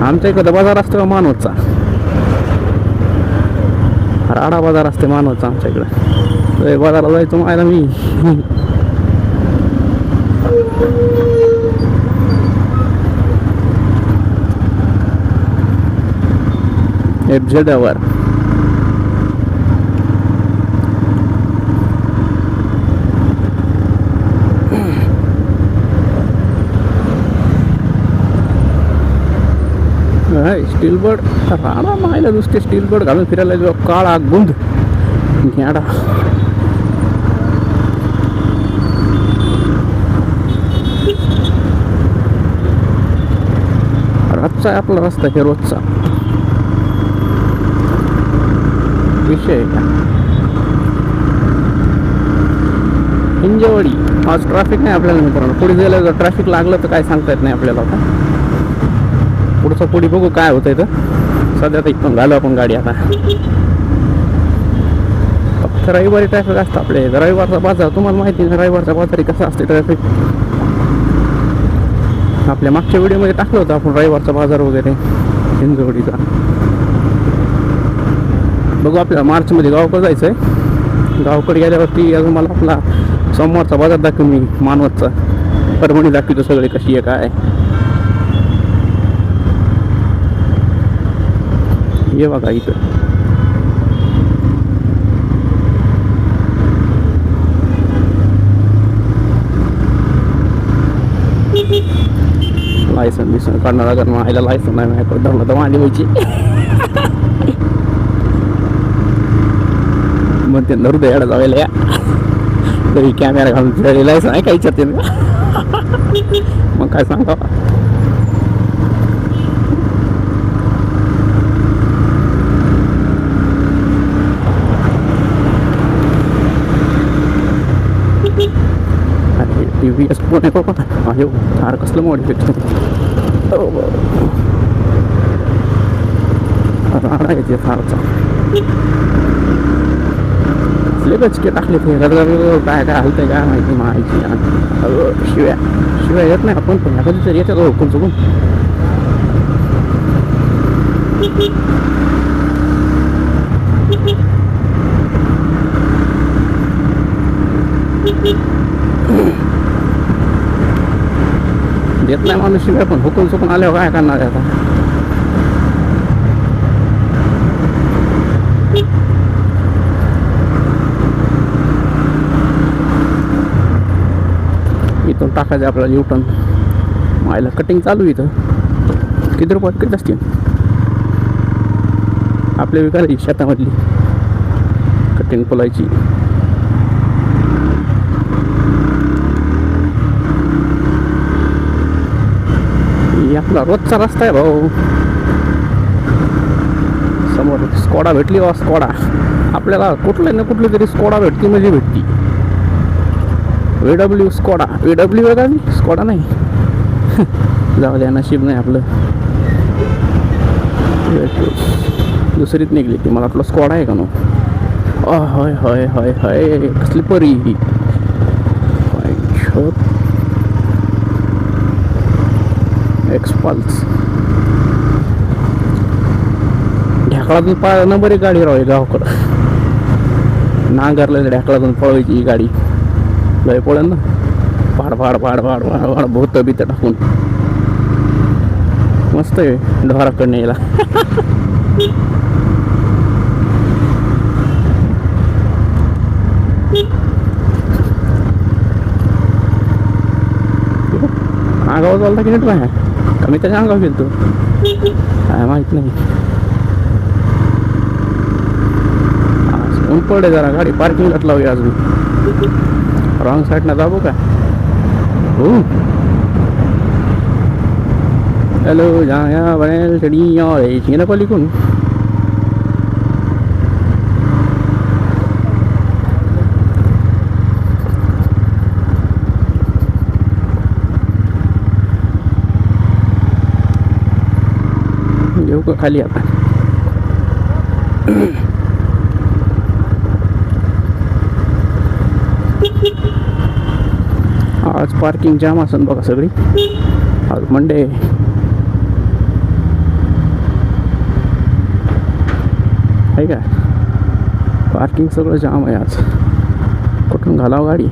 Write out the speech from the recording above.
आमच्या इकडं बाजार असतो मानवतचा, राडा बाजार असते मानवतचा आमच्या इकडं. बाजाराला जायचो मायला मी. FZ वर स्टील बोर्ड राणा मायला नुसते स्टील बोर्ड घालून फिरायला जो काळा गुंद घ्याडा. रोजचा आहे आपला रस्ता हे रोजचा विषय का. हिंजेवाडी आज ट्रॅफिक नाही आपल्याला मित्रांनो. पुढे गेलं जर ट्रॅफिक लागलं तर काय सांगता येत नाही आपल्याला. आता पुढचं पुढे बघू काय होतंय. तर सध्या तर इथून घालू आपण गाडी. आता फक्त रविवारी ट्रॅफिक असतं आपले. रविवारचा बाजार तुम्हाला माहिती आहे. रविवारचा बाजारी कसं असते ट्रॅफिक. आपल्या मागच्या व्हिडिओमध्ये टाकलं होतं आपण रविवारचा बाजार वगैरे हिंजवडीचा. बघू आपल्याला मार्चमध्ये गावाकडे जायचं आहे. गावाकडे गेल्यावरती अजून मला आपला सोमवारचा बाजार दाखव मी मानवतचा. परभणी दाखवतो सगळे कशी आहे काय. ये बघा इथं लायसन बिसन काढणार लागणार. आईला लायसन नाही माझ्याकडे. धरलं तर मांडी व्हायची मग ते हृदयाला जायला या तरी कॅमेरा घालून फिरायला लायसन आहे काही चर्चे मग काय सांगा. TVS पुणे को अरे थार कसलं मॉडिफिकेशन राडा येते थारचा. स्लेबच के टाकले ते काय काय हलतंय काय माहिती. माहिती शिव्या शिव्या येत नाही आपण पण कधी तरी येतात हुकून चुकून. देत नाही माणूस शिवाय पण हुकून चुकून आल्यावर काय करणार आता. इथून टाकायचं आपल्याला युटर्न. मायला कटिंग चालू इथं. किती रुपयात किती असतील आपल्या विकायला शेतामधली कटिंग फुलायची. आपला रोजचा रस्ता आहे भाऊ. समोर स्कॉडा भेटली वा स्कॉडा. आपल्याला कुठलं ना कुठली तरी स्कॉडा भेटती म्हणजे भेटती. VW Skoda. VW आहे का स्कॉडा नाही. जाऊ द्या नशीब नाही आपलं. दुसरीच निघली ती. मला आपलं स्कॉडा आहे का नो. होय होय होय होय कसली परी ही. एक्सपल्स ढाकळातून पाळणं बरी गाडी राहावी गावाकडं. नांगरलेलं ढाकळातून पळवायची ही गाडी. लय पळेल ना. फाड फाड फाड फाड फाड फाड भूत बीत टाकून. मस्त आहे ढोराकडनं यायला. अंगावर चालता की नाही आहे का मी त्याच्या अंगावर गेलतो काय माहित नाही. ऊन पडे जरा गाडी पार्किंगलाच लावूया अजून. रॉंग साईडनं दाबू का. हो हॅलो जाया बनेल चढी चिंगना पलीकडून. येऊ का खाली आता. आज पार्किंग जाम असेल बघा सगळी. आज मंडे आहे का पार्किंग सगळं जाम आहे आज कुठून घालावं गाडी